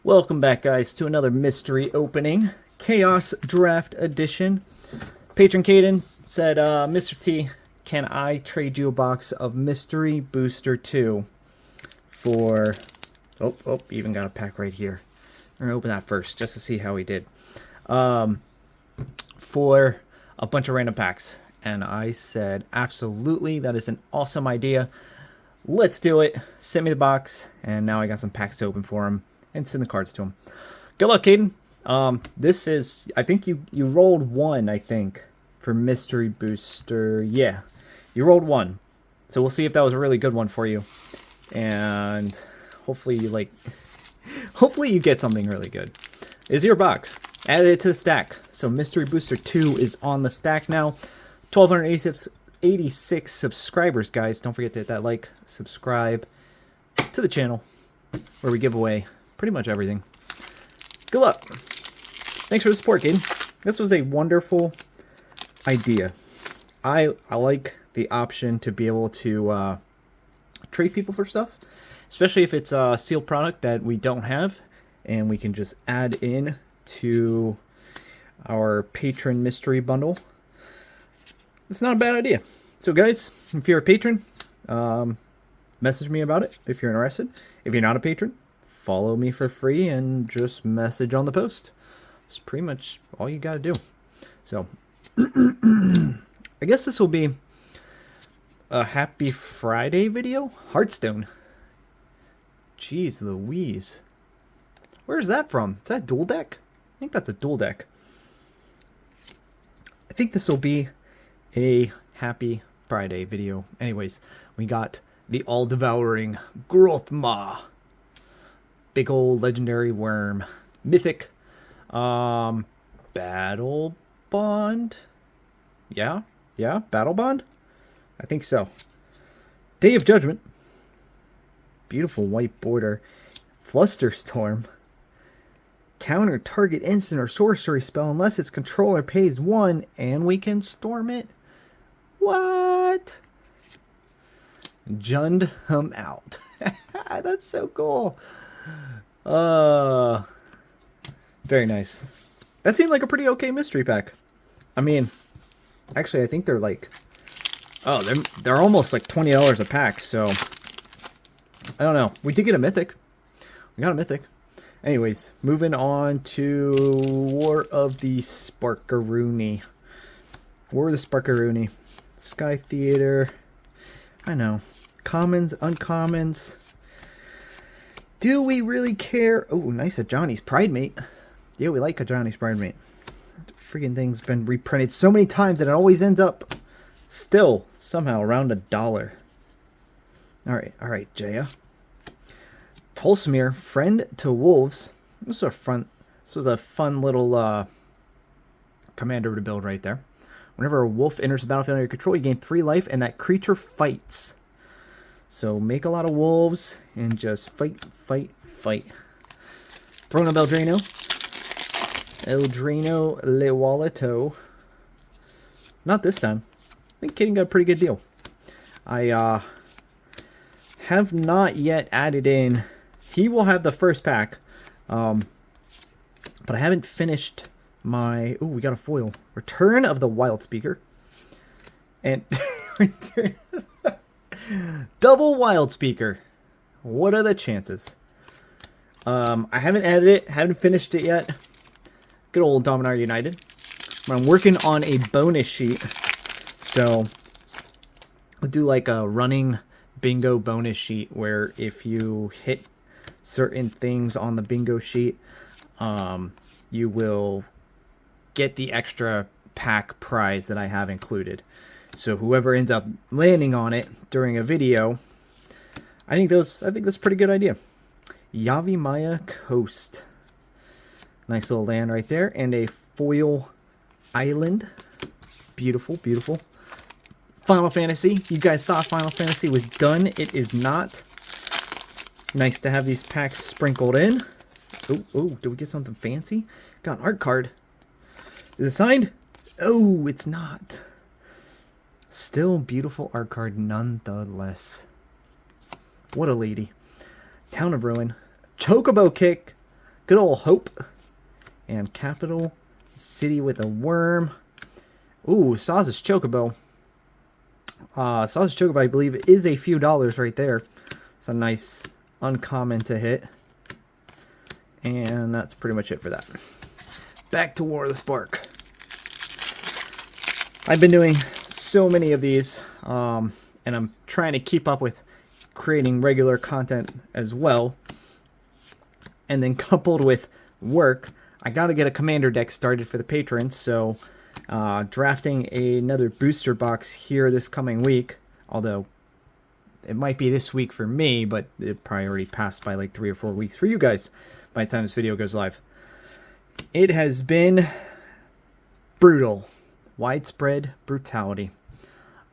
Welcome back, guys, to another mystery opening. Chaos Draft Edition. Patron Kaden said, Mr. T, can I trade you a box of Mystery Booster 2 for... Oh, even got a pack right here. We're going to open that first, just to see how he did. For a bunch of random packs. And I said, absolutely, that is an awesome idea. Let's do it. Send me the box, and now I got some packs to open for him. And send the cards to him. Good luck, Kaden. This is, I think you rolled one, I think, for Mystery Booster. Yeah, you rolled one. So we'll see if that was a really good one for you. And hopefully you get something really good. Is your box. Added it to the stack. So Mystery Booster 2 is on the stack now. 1,286 subscribers, guys. Don't forget to hit that like, subscribe to the channel where we give away pretty much everything. Good luck. Thanks for the support, Kaden. This was a wonderful idea. I like the option to be able to trade people for stuff, especially if it's a sealed product that we don't have, and we can just add in to our patron mystery bundle. It's not a bad idea. So, guys, if you're a patron, message me about it if you're interested. If you're not a patron, follow me for free and just message on the post. It's pretty much all you got to do. So, I guess this will be a Happy Friday video. Hearthstone. Jeez Louise. Where's that from? Is that dual deck? I think that's a dual deck. I think this will be a Happy Friday video. Anyways, we got the all-devouring Grothma. Big old legendary worm. Mythic. Battle Bond? Yeah, Battle Bond? I think so. Day of Judgment. Beautiful white border. Flusterstorm. Counter target instant or sorcery spell unless its controller pays 1 and we can storm it. What? Jund him out. That's so cool. Very nice. That seemed like a pretty okay mystery pack. I mean, actually, I think they're like, they're almost like $20 a pack. So I don't know. We did get a mythic. We got a mythic. Anyways, moving on to War of the Sparkaroonie. War of the Sparkaroonie. Sky Theater. I know. Commons, uncommons. Do we really care? Oh, nice a Johnny's Pride Mate. Yeah, we like a Johnny's Pride Mate. Freaking thing's been reprinted so many times that it always ends up still somehow around $1. Alright, Jaya. Tolsimir, Friend to Wolves. This was a fun little commander to build right there. Whenever a wolf enters the battlefield under your control, you gain 3 life, and that creature fights. So make a lot of wolves and just fight. Throne of Eldraino. Eldraino Lewalito. Not this time. I think Kaden got a pretty good deal. I have not yet added in. He will have the first pack. But I haven't finished my... Oh, we got a foil. Return of the Wild Speaker. And... Double Wild Speaker. What are the chances? I haven't added it. Haven't finished it yet. Good old Dominar United. But I'm working on a bonus sheet. So, we'll do like a running bingo bonus sheet where if you hit certain things on the bingo sheet, you will get the extra pack prize that I have included. So whoever ends up landing on it during a video, I think that's a pretty good idea. Yavimaya Coast. Nice little land right there. And a foil island. Beautiful, beautiful. Final Fantasy. You guys thought Final Fantasy was done. It is not. Nice to have these packs sprinkled in. Oh, did we get something fancy? Got an art card. Is it signed? Oh, it's not. Still beautiful art card nonetheless. What a lady. Town of Ruin. Chocobo Kick. Good old Hope. And Capital City with a worm. Ooh, Saz's Chocobo. Saz's Chocobo, I believe, is a few dollars right there. It's a nice uncommon to hit. And that's pretty much it for that. Back to War of the Spark. I've been doing so many of these, and I'm trying to keep up with creating regular content as well. And then coupled with work, I got to get a commander deck started for the patrons, so drafting another booster box here this coming week, although it might be this week for me, but it probably already passed by like 3 or 4 weeks for you guys by the time this video goes live. It has been brutal. Widespread brutality.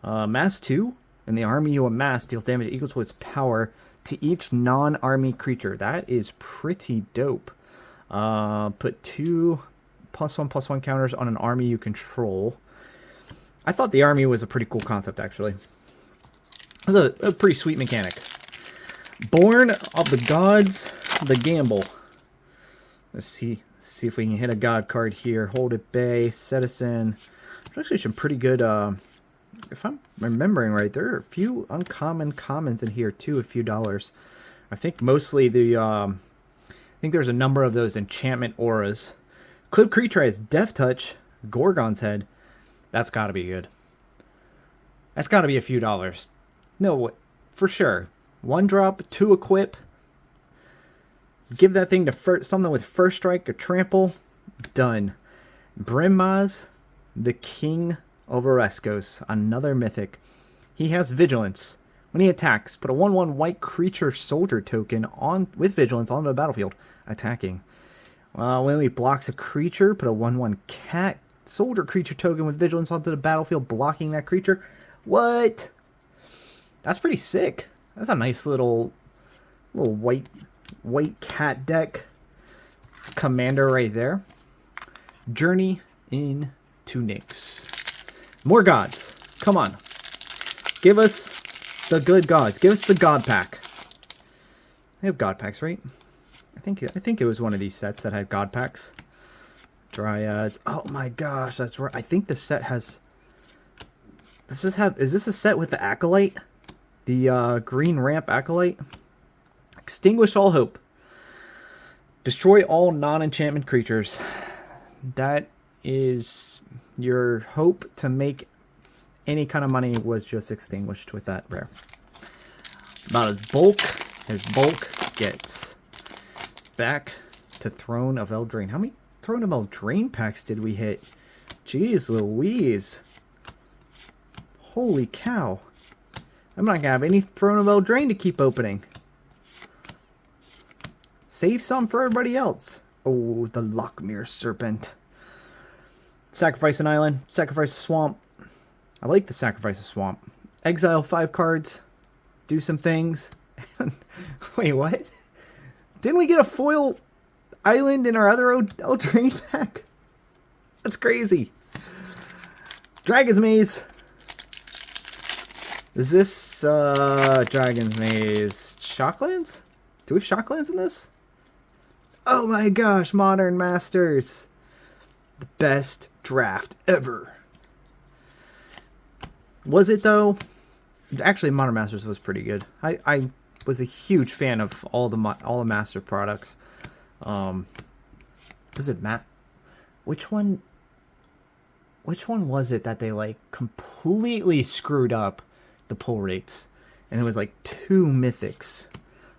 Mass 2, and the army you amass deals damage equal to its power to each non-army creature. That is pretty dope. Put 2 +1/+1 counters on an army you control. I thought the army was a pretty cool concept, actually. It was a pretty sweet mechanic. Born of the Gods, the Gamble. Let's see if we can hit a god card here. Hold at bay, Citizen. There's actually some pretty good, if I'm remembering right, there are a few uncommon commons in here too, a few dollars. I think mostly the, I think there's a number of those enchantment auras. Clip creature has Death Touch, Gorgon's Head. That's gotta be good. That's gotta be a few dollars. No, for sure. 1 drop, 2 equip. Give that thing to something with First Strike or Trample. Done. Brimmaz, the King of Oreskos, another mythic. He has Vigilance. When he attacks, put a 1/1 white creature soldier token on with Vigilance onto the battlefield, attacking. When he blocks a creature, put a 1/1 cat soldier creature token with Vigilance onto the battlefield, blocking that creature. What? That's pretty sick. That's a nice little white cat deck commander right there. Journey into Nyx. More gods. Come on. Give us the good gods. Give us the god pack. They have god packs, right? I think it was one of these sets that had god packs. Dryads. Oh my gosh, that's right. I think the set has. Is this a set with the Acolyte? The green ramp Acolyte? Extinguish all hope. Destroy all non-enchantment creatures. That is your hope to make any kind of money was just extinguished with that rare. About as bulk gets. Back to Throne of Eldraine. How many Throne of Eldraine packs did we hit? Jeez Louise. Holy cow. I'm not gonna have any Throne of Eldraine to keep opening. Save some for everybody else. Oh, the Lockmere Serpent. Sacrifice an island. Sacrifice a swamp. I like the sacrifice a swamp. Exile 5 cards. Do some things. Wait, what? Didn't we get a foil island in our other Eldraine pack? That's crazy. Dragon's Maze. Is this Dragon's Maze Shocklands? Do we have Shocklands in this? Oh my gosh, Modern Masters. The best draft ever. Was it though? Actually, Modern Masters was pretty good. I was a huge fan of all the Master products. Was it Matt? Which one was it that they like completely screwed up the pull rates? And it was like 2 mythics.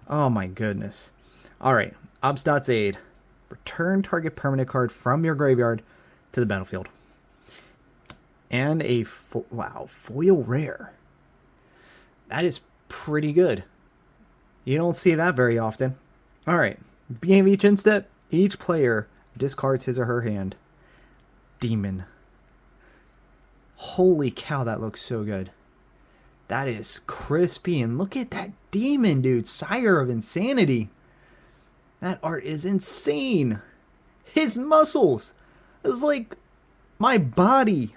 Oh my goodness. All right, Obstot's Aid. Return target permanent card from your graveyard to the battlefield. And a foil rare. That is pretty good. You don't see that very often. All right, beginning of each instep, each player discards his or her hand. Demon. Holy cow, that looks so good. That is crispy, and look at that demon, dude. Sire of Insanity. That art is insane. His muscles is like my body.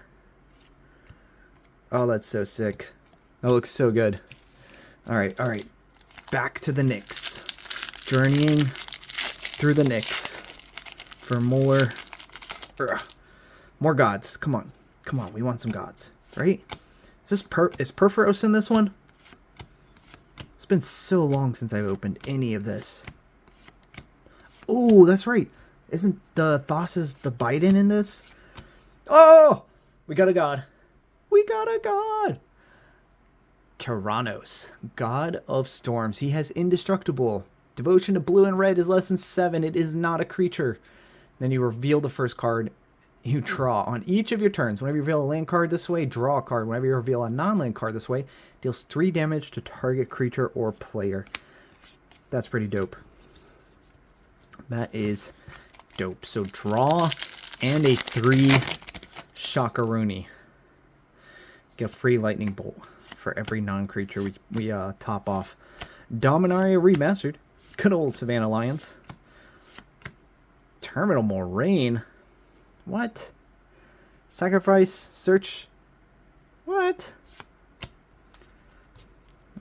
Oh, that's so sick. That looks so good. All right. Back to the Nyx. Journeying through the Nyx for more gods. Come on. Come on, we want some gods, right? Is Perforos in this one? It's been so long since I've opened any of this. Oh, that's right. Isn't the Thassa's the Biden in this? Oh! We got a god. We got a god! Keranos, god of storms. He has indestructible. Devotion to blue and red is less than 7. It is not a creature. Then you reveal the first card you draw. On each of your turns, whenever you reveal a land card this way, draw a card. Whenever you reveal a non-land card this way, deals 3 damage to target creature or player. That's pretty dope. That is dope. So draw and a 3 Shakaruni. Get a free lightning bolt for every non-creature we top off. Dominaria Remastered. Good old Savannah Lions. Terminal Moraine. What? Sacrifice, search. What?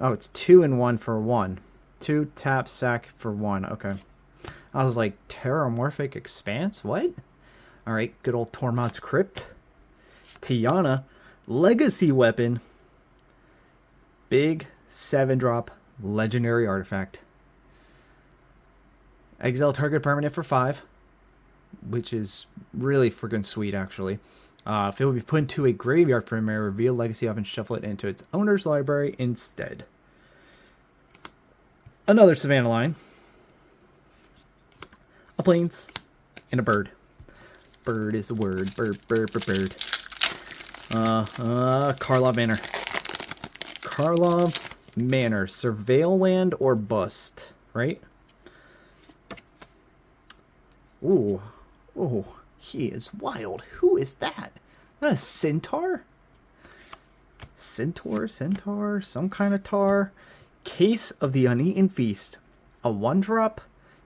Oh, it's 2 and 1 for 1. 2 tap, sack for 1. Okay. I was like, Terramorphic Expanse? What? Alright, good old Tormod's Crypt. Tiana, Legacy Weapon. Big 7-drop legendary artifact. Exile target permanent for 5. Which is really freaking sweet, actually. If it would be put into a graveyard for a may reveal legacy up and shuffle it into its owner's library instead. Another Savannah line. A plains and a bird. Bird is the word. Bird. Karlov Manor. Karlov Manor. Surveil land or bust, right? Ooh. Oh, he is wild. Who is that? Is that a centaur? Centaur, some kind of tar. Case of the Uneaten Feast. A 1-drop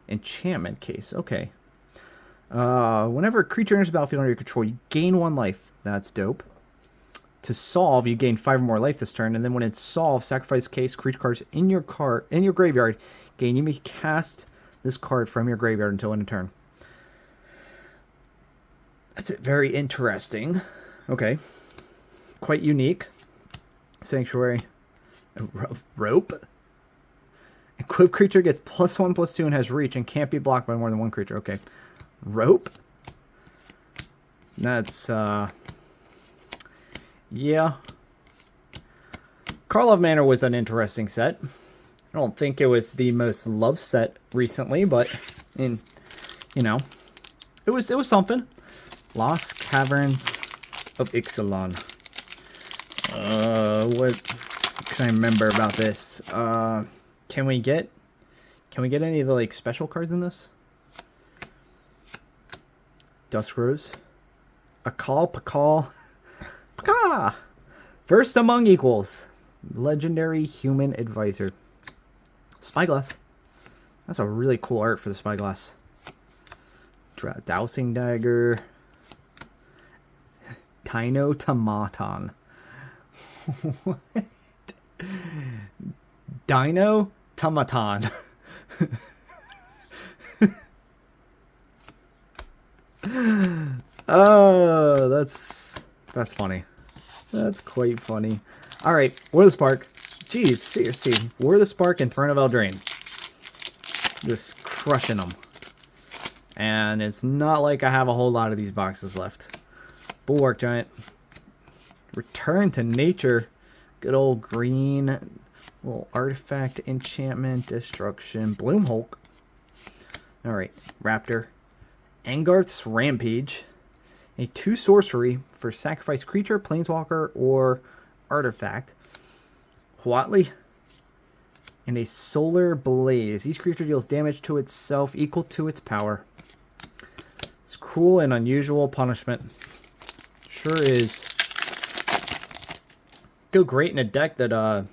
enchantment case. Okay. Whenever a creature enters the battlefield under your control, you gain 1 life. That's dope. To solve, you gain 5 or more life this turn, and then when it's solved, sacrifice case creature cards in your graveyard. Gain, you may cast this card from your graveyard until end of turn. That's very interesting. Okay. Quite unique. Sanctuary. Rope. Equipped creature gets +1/+2 and has reach and can't be blocked by more than 1 creature. Okay. Rope. That's, yeah. Karlov Manor was an interesting set. I don't think it was the most loved set recently, but, you know, it was something. Lost Caverns of Ixalan. What can I remember about this? Can we get any of the like special cards in this? Dusk Rose. Pakal. First Among Equals. Legendary Human Advisor. Spyglass. That's a really cool art for the Spyglass. Dowsing Dagger. Dino Tomaton. What? Dino Tomaton. Oh, that's funny. That's quite funny. All right, War the Spark. Jeez, seriously, War the Spark and Throne of Eldraine. Just crushing them. And it's not like I have a whole lot of these boxes left. Bulwark Giant. Return to Nature. Good old green. Little artifact, enchantment, destruction. Bloom Hulk. Alright. Raptor. Angarth's Rampage. A 2 sorcery for sacrifice creature, planeswalker, or artifact. Huatli. And a Solar Blaze. Each creature deals damage to itself equal to its power. It's cruel and unusual punishment. Sure is. Go great in a deck that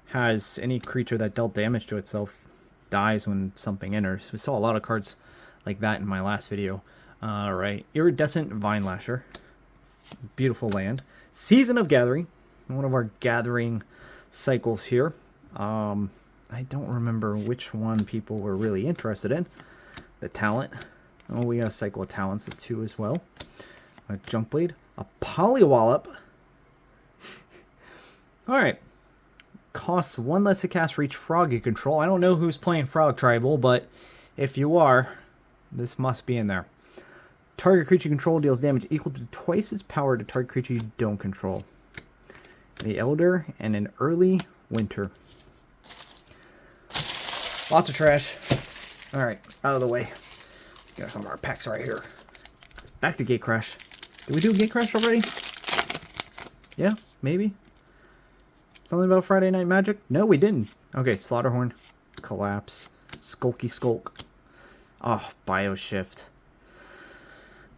has any creature that dealt damage to itself dies when something enters. We saw a lot of cards like that in my last video. Alright. Iridescent Vine Lasher. Beautiful land. Season of Gathering. One of our gathering cycles here. I don't remember which one people were really interested in. the talent. Oh, we got a cycle of talents too as well. A junk blade, a polywallop. All right. Costs 1 less to cast for each frog you control. I don't know who's playing Frog Tribal, but if you are, this must be in there. Target creature you control deals damage equal to twice its power to target creature you don't control. The Elder and an early winter. Lots of trash. Alright, out of the way. Got some of our packs right here. Back to Gate Crash. Did we do Gate Crash already? Yeah, maybe. Something about Friday Night Magic? No, we didn't. Okay, Slaughterhorn. Collapse. Skulky Skulk. Oh, Bioshift.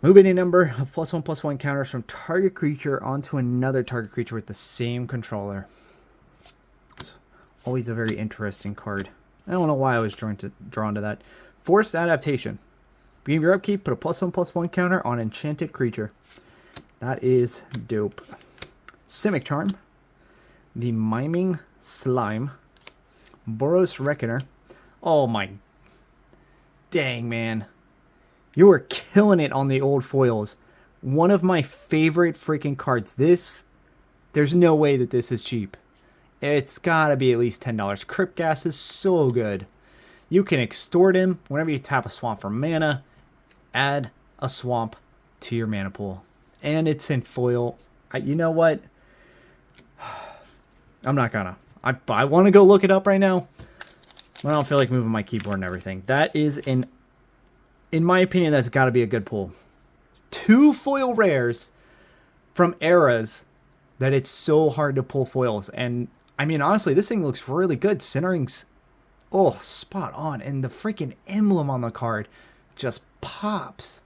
Move any number of +1/+1 counters from target creature onto another target creature with the same controller. It's always a very interesting card. I don't know why I was drawn to that. Forced Adaptation. Beginning of your upkeep, put a +1/+1 counter on enchanted creature. That is dope. Simic Charm. The Miming Slime. Boros Reckoner. Oh my... Dang, man. You were killing it on the old foils. One of my favorite freaking cards. This, there's no way that this is cheap. It's gotta be at least $10. Crypt Gas is so good. You can extort him whenever you tap a swamp for mana. Add a swamp to your mana pool. And it's in foil. You know what? I'm not gonna. I want to go look it up right now. I don't feel like moving my keyboard and everything. That is in my opinion, that's got to be a good pull. 2 foil rares from eras that it's so hard to pull foils. And, I mean, honestly, this thing looks really good. Centering's, oh, spot on. And the freaking emblem on the card just pops.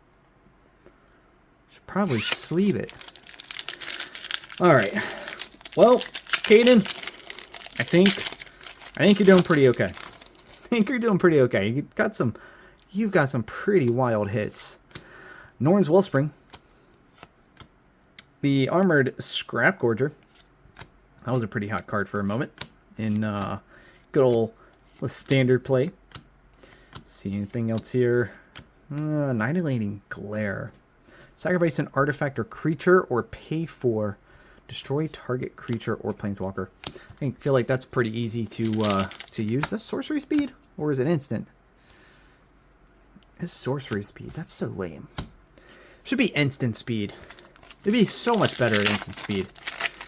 Should probably sleeve it. All right. Well, Kaden, I think you're doing pretty okay. I think you're doing pretty okay. You've got some pretty wild hits. Norn's Wellspring. The Armored Scrap Gorger. That was a pretty hot card for a moment. In good old standard play. Let's see anything else here. Annihilating Glare. Sacrifice an artifact or creature or pay for. Destroy target creature or planeswalker. I feel like that's pretty easy to use. That's sorcery speed? Or is it instant? It's sorcery speed. That's so lame. Should be instant speed. It'd be so much better at instant speed.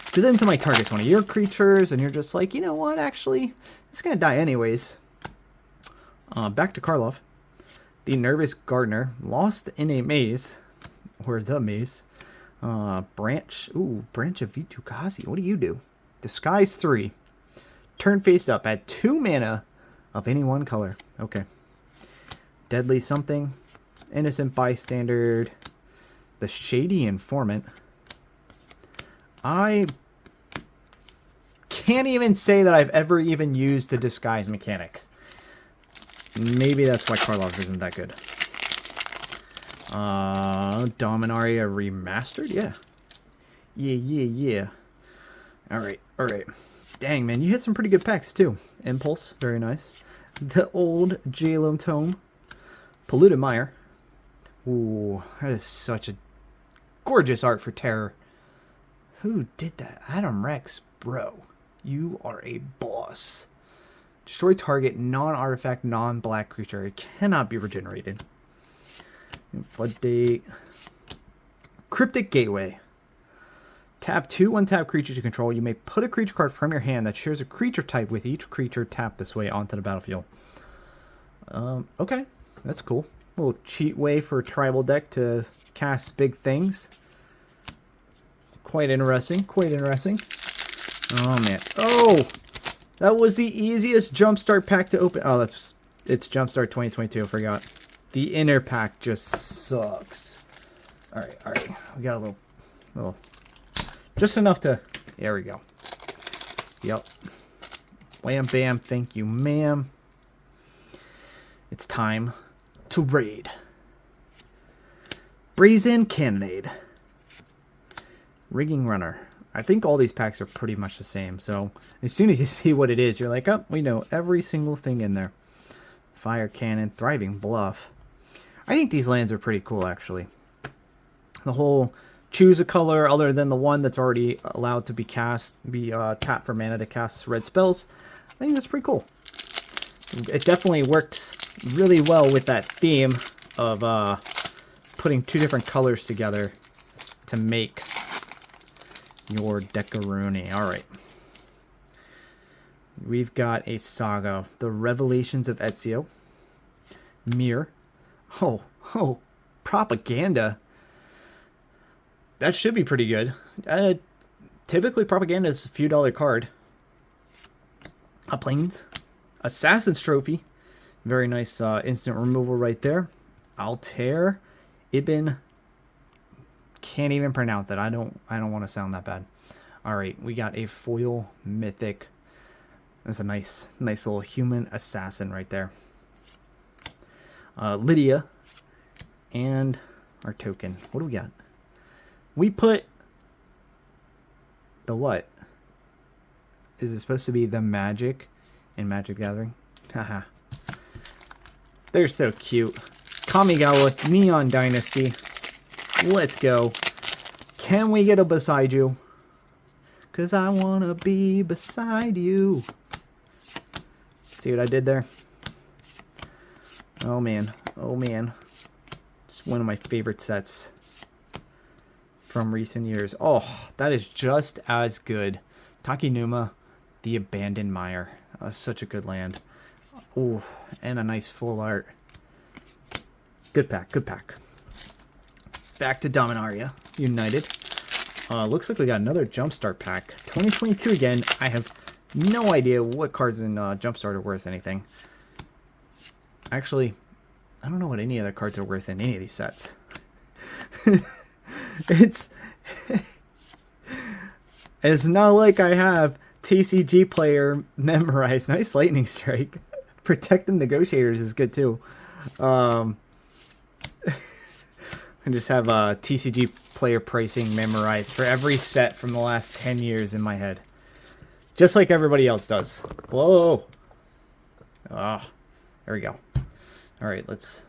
Because then somebody targets one of your creatures, and you're just like, you know what, actually, it's going to die anyways. Back to Karlov. The Nervous Gardener. Lost in a Maze. Or the Maze. Branch. Ooh, Branch of Vitu-Kazi. What do you do? Disguise 3. Turn face up. Add 2 mana of any one color. Okay. Deadly Something. Innocent Bystander. The Shady Informant. I can't even say that I've ever even used the disguise mechanic. Maybe that's why Karlov isn't that good. Dominaria Remastered? Yeah. Yeah. Alright. Dang, man, you hit some pretty good packs, too. Impulse, very nice. The Old Jalum Tome. Polluted Mire. Ooh, that is such a gorgeous art for Terror. Who did that? Adam Rex, bro. You are a boss. Destroy target non-artifact, non-black creature. It cannot be regenerated. Floodgate. Cryptic Gateway. Tap 2 untap creatures you control. You may put a creature card from your hand that shares a creature type with each creature tapped this way onto the battlefield. Okay, that's cool. A little cheat way for a tribal deck to cast big things. Quite interesting. Oh, man. Oh! That was the easiest Jumpstart pack to open. Oh, it's Jumpstart 2022. I forgot. The inner pack just sucks. Alright. We got a little... Just enough to... There we go. Yep. Wham, bam. Thank you, ma'am. It's time to raid. Brazen Cannonade. Rigging Runner. I think all these packs are pretty much the same, so as soon as you see what it is, you're like, oh, we know every single thing in there. Fire Cannon, Thriving Bluff. I think these lands are pretty cool, actually. The whole choose a color other than the one that's already allowed to be tapped for mana to cast red spells. I think that's pretty cool. It definitely worked really well with that theme of putting two different colors together to make your Deckaroonie. All right. We've got a Saga, The Revelations of Ezio, Mirror. Oh, Propaganda. That should be pretty good. Typically, Propaganda is a few dollar card. A Plains. Assassin's Trophy. Very nice instant removal right there. Altair. Ibn. Can't even pronounce it. I don't want to sound that bad. All right, we got a foil mythic. That's a nice little human assassin right there. Lydia. And our token. What do we got? We put the what? Is it supposed to be the magic in Magic Gathering? Haha. They're so cute. Kamigawa, Neon Dynasty. Let's go. Can we get a beside you? 'Cause I wanna be beside you. See what I did there? Oh man. Oh man. It's one of my favorite sets from recent years. Oh, that is just as good. Takinuma, the Abandoned Mire. Such a good land. Oh, and a nice full art. Good pack, good pack. Back to Dominaria United. Looks like we got another Jumpstart pack. 2022 again. I have no idea what cards in Jumpstart are worth anything. Actually, I don't know what any other cards are worth in any of these sets. It's not like I have TCG player memorized. Nice Lightning Strike. Protect the Negotiators is good too. I just have TCG player pricing memorized for every set from the last 10 years in my head. Just like everybody else does. Whoa. Ah, there we go. All right, let's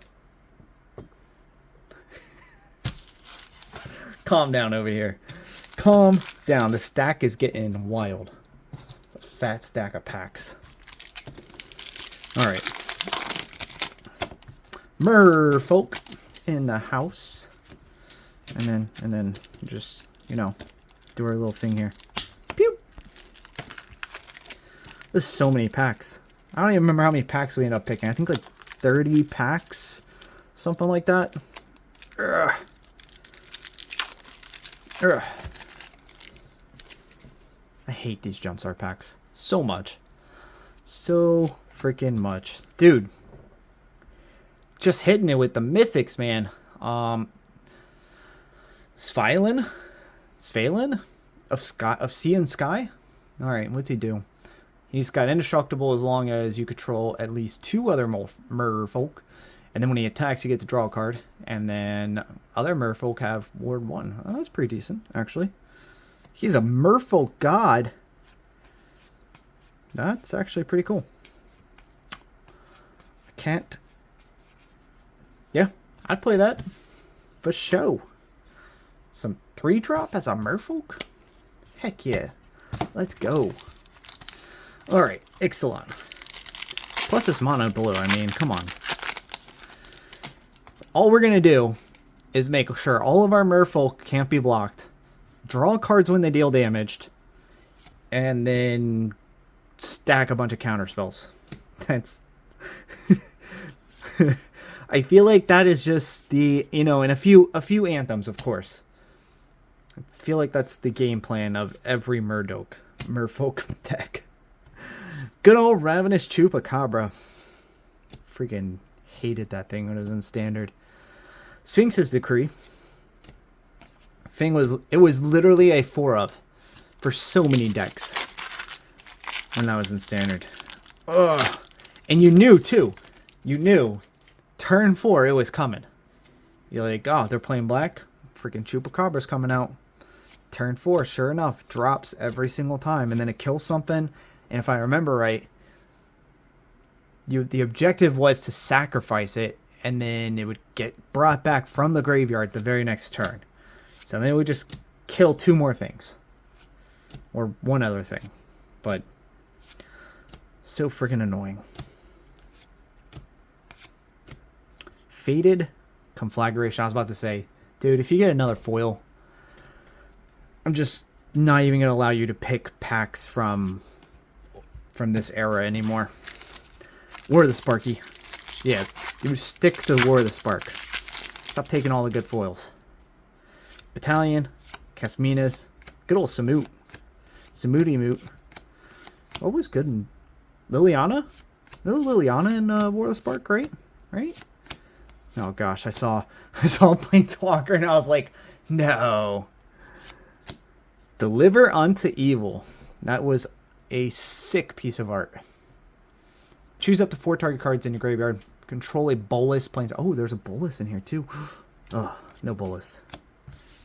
calm down over here. Calm down. The stack is getting wild. A fat stack of packs. All right. Merfolk in the house. And then just, you know, do our little thing here. Pew! There's so many packs. I don't even remember how many packs we ended up picking. I think like 30 packs. Something like that. Ugh. Ugh. I hate these Jumpstart packs so much. So freaking much. Dude. Just hitting it with the mythics, man. Sphylin of Sea and Sky. All right, what's he do? He's got indestructible as long as you control at least two other merfolk, and then when he attacks, you get to draw a card. And then other merfolk have Ward 1. Oh, that's pretty decent, actually. He's a merfolk god. That's actually pretty cool. I can't. Yeah, I'd play that for show. Some 3-drop as a merfolk? Heck yeah. Let's go. Alright, Ixalan. Plus this mono blue, I mean, come on. All we're going to do is make sure all of our merfolk can't be blocked. Draw cards when they deal damaged. And then stack a bunch of counter spells. That's... I feel like that is just the, you know, and a few anthems, of course. I feel like that's the game plan of every merfolk deck. Good old Ravenous Chupacabra. Freaking hated that thing when it was in Standard. Sphinx's Decree. It was literally a 4-of for so many decks when that was in Standard. Ugh. And you knew, too. You knew. Turn 4, it was coming. You're like, oh, they're playing black? Freaking Chupacabra's coming out. Turn 4, sure enough, drops every single time. And then it kills something. And if I remember right, the objective was to sacrifice it and then it would get brought back from the graveyard the very next turn. So then it would just kill 2 more things. Or 1 other thing. But so freaking annoying. Faded Conflagration. I was about to say, dude, if you get another foil, I'm just not even going to allow you to pick packs from this era anymore. War of the Sparky. Yeah, you would stick to War of the Spark. Stop taking all the good foils. Battalion. Casminas. Good old Samut. Samooty Moot. What was good in Liliana? Liliana in War of the Spark, right? Right? Oh gosh, I saw Planeswalker and I was like, no. Deliver unto Evil. That was a sick piece of art. Choose up to 4 target cards in your graveyard. Control a Bolus planes. Oh, there's a Bolus in here too. Oh, no Bolus.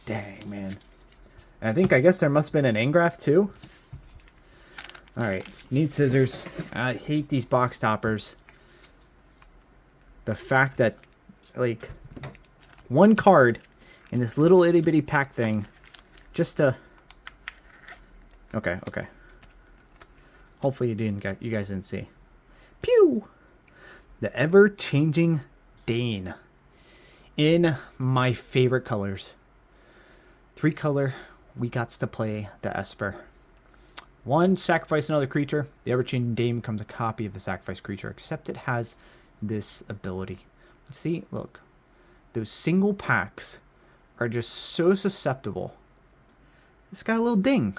Dang, man. And I guess there must have been an Engraph too. Alright, need scissors. I hate these box toppers. The fact that, like, 1 card in this little itty bitty pack thing just to... Okay. Hopefully you guys didn't see. Pew! The ever-changing Dane. In my favorite colors. 3 color, we got to play the Esper. 1, sacrifice another creature. The ever-changing Dane becomes a copy of the sacrificed creature, except it has this ability. See, look. Those single packs are just so susceptible. This got a little ding.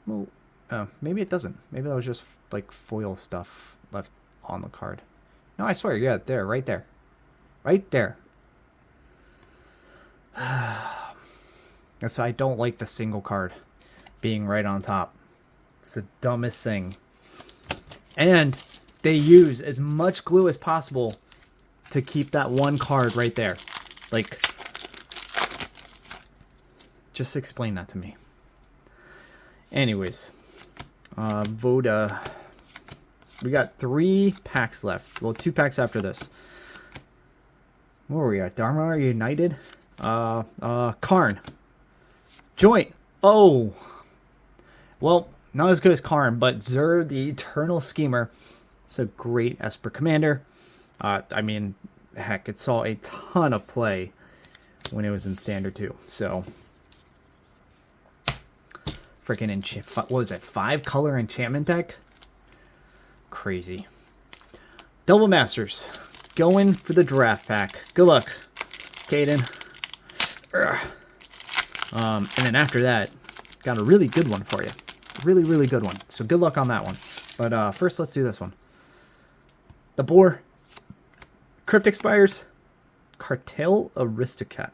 Well, maybe it doesn't. Maybe that was just like foil stuff left on the card. No, I swear, yeah, there, right there. Right there. That's why I don't like the single card being right on top. It's the dumbest thing. And they use as much glue as possible to keep that 1 card right there. Like, just explain that to me. Anyways, Voda. We got 3 packs left. Well, 2 packs after this. Where were we at? Dharma United? Karn. Joint. Oh. Well, not as good as Karn, but Zur, the Eternal Schemer. It's a great Esper commander. I mean, heck, it saw a ton of play when it was in Standard too. So, freaking what was it? 5 color enchantment deck? Crazy. Double Masters. Going for the draft pack. Good luck, Kaden. And then after that, got a really good one for you. Really, really good one. So good luck on that one. But first, let's do this one. The Boar. Crypt expires. Cartel Aristocrat.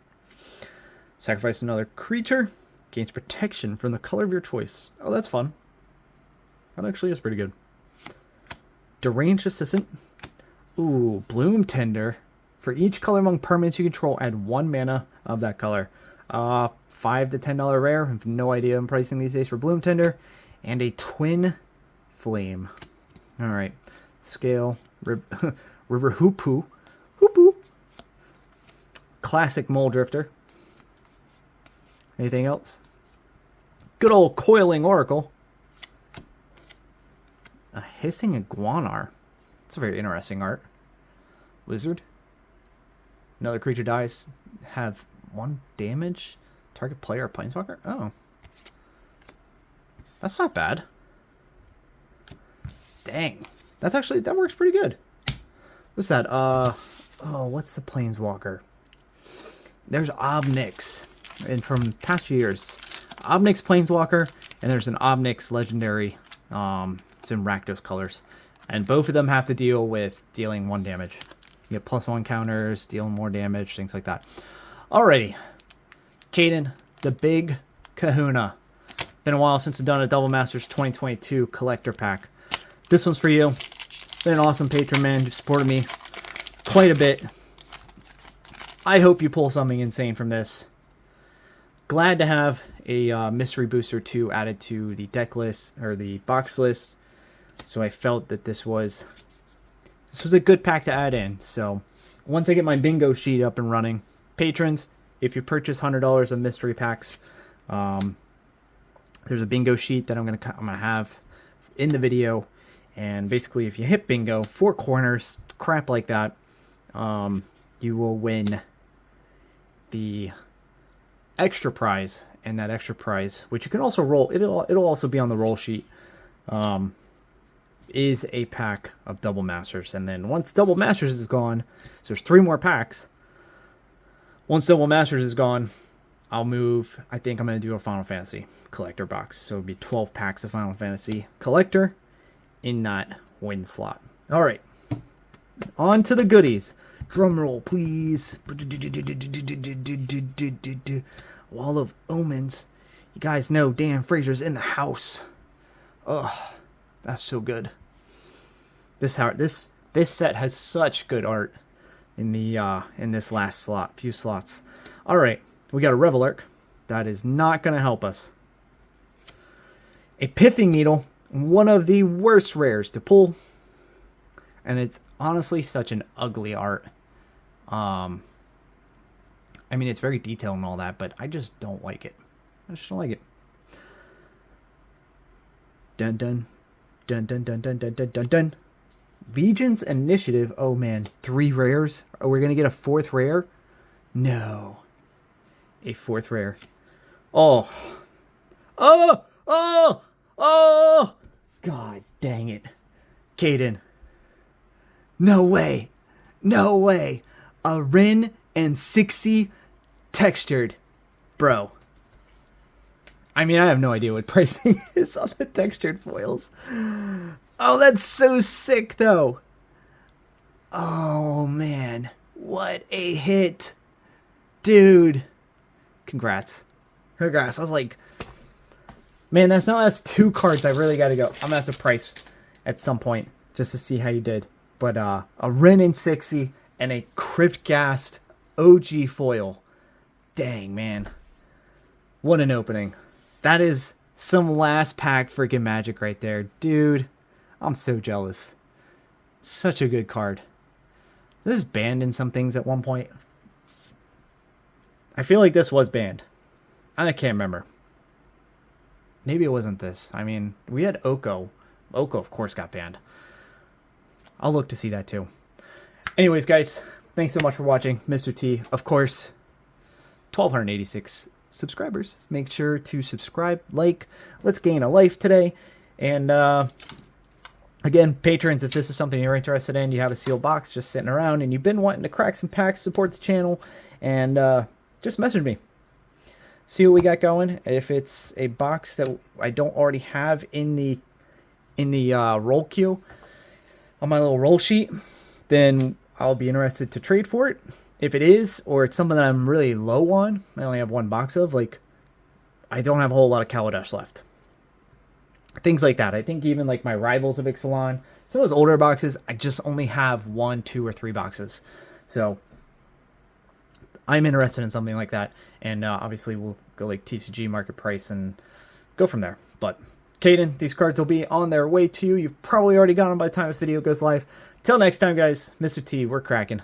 Sacrifice another creature. Gains protection from the color of your choice. Oh, that's fun. That actually is pretty good. Deranged Assistant. Ooh, Bloom Tender. For each color among permanents you control, add 1 mana of that color. $5 to $10 rare. I have no idea I'm pricing these days for Bloom Tender. And a Twin Flame. Alright. Scale. River Hoopu. Hoopu. Classic Mole Drifter. Anything else? Good old Coiling Oracle. A Hissing Iguanar. It's a very interesting art. Lizard. Another creature dies. Have 1 damage. Target player or planeswalker? Oh. That's not bad. Dang. That works pretty good. What's that? Oh, what's the planeswalker? There's Obnix. And from past few years. Obnix planeswalker. And there's an Obnix legendary. It's in Rakdos colors. And both of them have to deal with dealing 1 damage. You get +1 counters, dealing more damage, things like that. Alrighty. Kaden, the big kahuna. Been a while since I've done a Double Masters 2022 collector pack. This one's for you. Been an awesome patron, man. You've supported me quite a bit. I hope you pull something insane from this. Glad to have a Mystery Booster 2 added to the deck list, or the box list. So I felt that this was this was a good pack to add in. So once I get my bingo sheet up and running, patrons, if you purchase $100 of mystery packs, there's a bingo sheet that I'm gonna have in the video, and basically if you hit bingo, 4 corners, crap like that, you will win the extra prize, and that extra prize, which you can also roll, it'll also be on the roll sheet, is a pack of Double Masters. And then once Double Masters is gone, so there's 3 more packs. Once Double Masters is gone, I'll move, I think I'm going to do a Final Fantasy collector box. So it'll be 12 packs of Final Fantasy collector in that win slot. All right, on to the goodies. Drum roll, please. Wall of Omens. You guys know Dan Fraser's in the house. Oh, that's so good. This set has such good art in the in this last few slots. All right, we got a Revelerk. That is not going to help us. A Pithing Needle, one of the worst rares to pull, and it's honestly such an ugly art. I mean, it's very detailed and all that, but I just don't like it. I just don't like it. Dun dun dun dun dun dun dun dun dun dun. Legion's Initiative. Oh man, 3 rares. Are we gonna get a 4th rare? No. A 4th rare. Oh. Oh. Oh. Oh. God dang it, Kaden. No way. No way. A Rin and 60 textured. Bro. I mean, I have no idea what pricing is on the textured foils. Oh, that's so sick, though. Oh, man. What a hit. Dude. Congrats. Congrats. I was like, man, that's 2 cards I really got to go. I'm going to have to price at some point just to see how you did. But a Rin and 60 and a Cryptghast OG foil. Dang, man. What an opening. That is some last pack freaking magic right there. Dude, I'm so jealous. Such a good card. This is banned in some things at one point. I feel like this was banned. I can't remember. Maybe it wasn't this. I mean, we had Oko. Oko, of course, got banned. I'll look to see that too. Anyways, guys, thanks so much for watching. Mr. T, of course, 1,286 subscribers. Make sure to subscribe, like. Let's gain a life today. And again, patrons, if this is something you're interested in, you have a sealed box just sitting around and you've been wanting to crack some packs, support the channel, and just message me. See what we got going. If it's a box that I don't already have in the roll queue on my little roll sheet, then I'll be interested to trade for it. If it is, or it's something that I'm really low on, I only have 1 box of, like, I don't have a whole lot of Kaladesh left. Things like that. I think even like my Rivals of Ixalan, some of those older boxes, I just only have 1, 2, or 3 boxes. So I'm interested in something like that. And obviously we'll go like TCG market price and go from there. But Kaden, these cards will be on their way to you. You've probably already got them by the time this video goes live. Till next time, guys, Mr. T, we're cracking.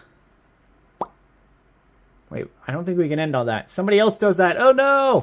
Wait, I don't think we can end on that. Somebody else does that. Oh, no!